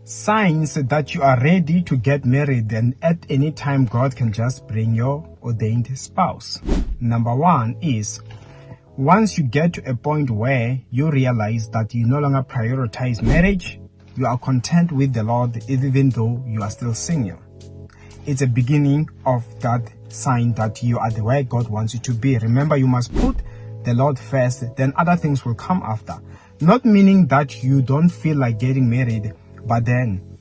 Signs that you are ready to get married, and at any time God can just bring your ordained spouse. Number one is, once you get to a point where you realize that you no longer prioritize marriage, you are content with the Lord even though you are still single. It's a beginning of that sign that you are the way God wants you to be. Remember, you must put the Lord first, then other things will come after. Not meaning that you don't feel like getting married, but then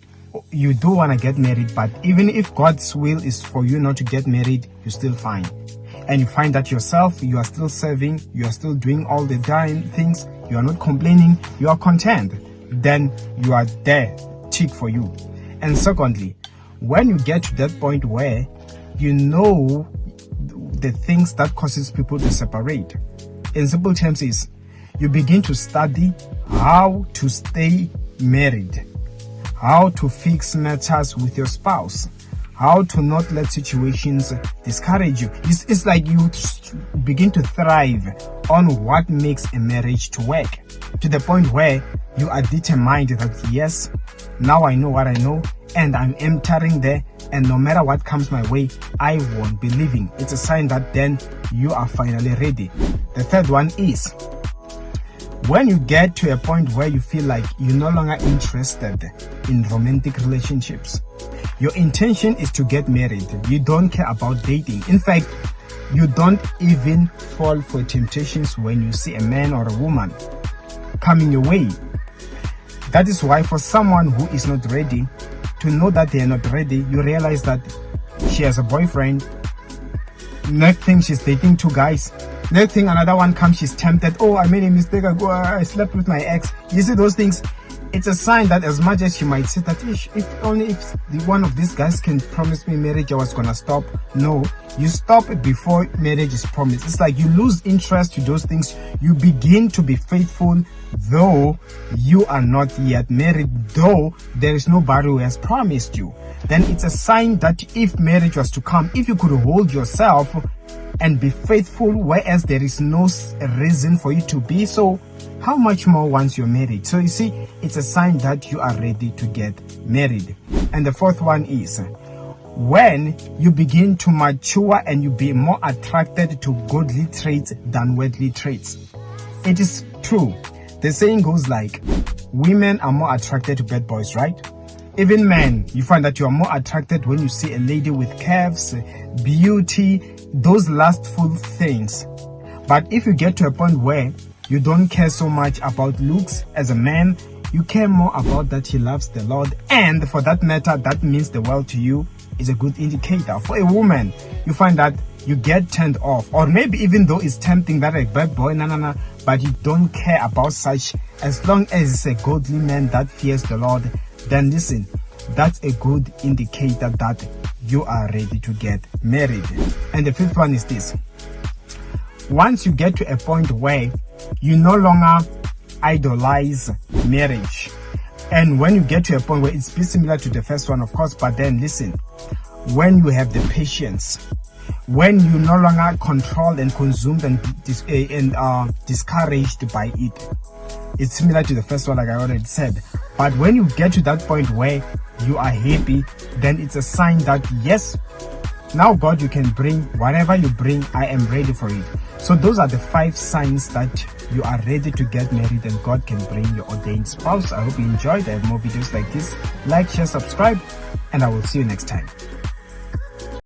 you do want to get married, but even if God's will is for you not to get married, you're still fine. And you find that yourself, you are still serving, you are still doing all the damn things, you are not complaining, you are content, then you are there, tick for you. And secondly, when you get to that point where you know the things that causes people to separate, in simple terms is, you begin to study how to stay married, how to fix matters with your spouse, how to not let situations discourage you. It's like you begin to thrive on what makes a marriage to work, to the point where you are determined that yes, now I know what I know and I'm entering there, and no matter what comes my way, I won't be leaving. It's a sign that then you are finally ready. The third one is, when you get to a point where you feel like you're no longer interested in romantic relationships, your intention is to get married. You don't care about dating. In fact, you don't even fall for temptations when you see a man or a woman coming your way. That is why for someone who is not ready, to know that they are not ready, you realize that she has a boyfriend. Next thing, she's dating two guys. Next thing, another one comes, she's tempted. Oh, I made a mistake. I slept with my ex. You see those things? It's a sign that as much as she might say that if only if the one of these guys can promise me marriage, I was gonna stop. No, you stop before marriage is promised. It's like you lose interest to those things. You begin to be faithful though you are not yet married, though there is nobody who has promised you. Then it's a sign that if marriage was to come, if you could hold yourself and be faithful, whereas there is no reason for you to be so, how much more once you're married? So you see, it's a sign that you are ready to get married. And the fourth one is, when you begin to mature and you be more attracted to godly traits than worldly traits. It is true. The saying goes like, women are more attracted to bad boys, right? Even men, you find that you are more attracted when you see a lady with curves, beauty, those lustful things. But if you get to a point where you don't care so much about looks as a man, you care more about that he loves the Lord, and for that matter, that means the world to you, is a good indicator. For a woman, you find that you get turned off, or maybe even though it's tempting that a bad boy, but you don't care about such. As long as it's a godly man that fears the Lord, then listen, that's a good indicator that you are ready to get married. And the fifth one is this. Once you get to a point where you no longer idolize marriage, and when you get to a point where it's similar to the first one, of course, but then listen, when you have the patience, when you no longer controlled and consumed and discouraged by it, it's similar to the first one, like I already said. But when you get to that point where you are happy, then it's a sign that yes, now God, you can bring whatever you bring, I am ready for it. So those are the 5 signs that you are ready to get married and God can bring your ordained spouse. I hope you enjoyed. I have more videos like this. Like, share, subscribe, and I will see you next time.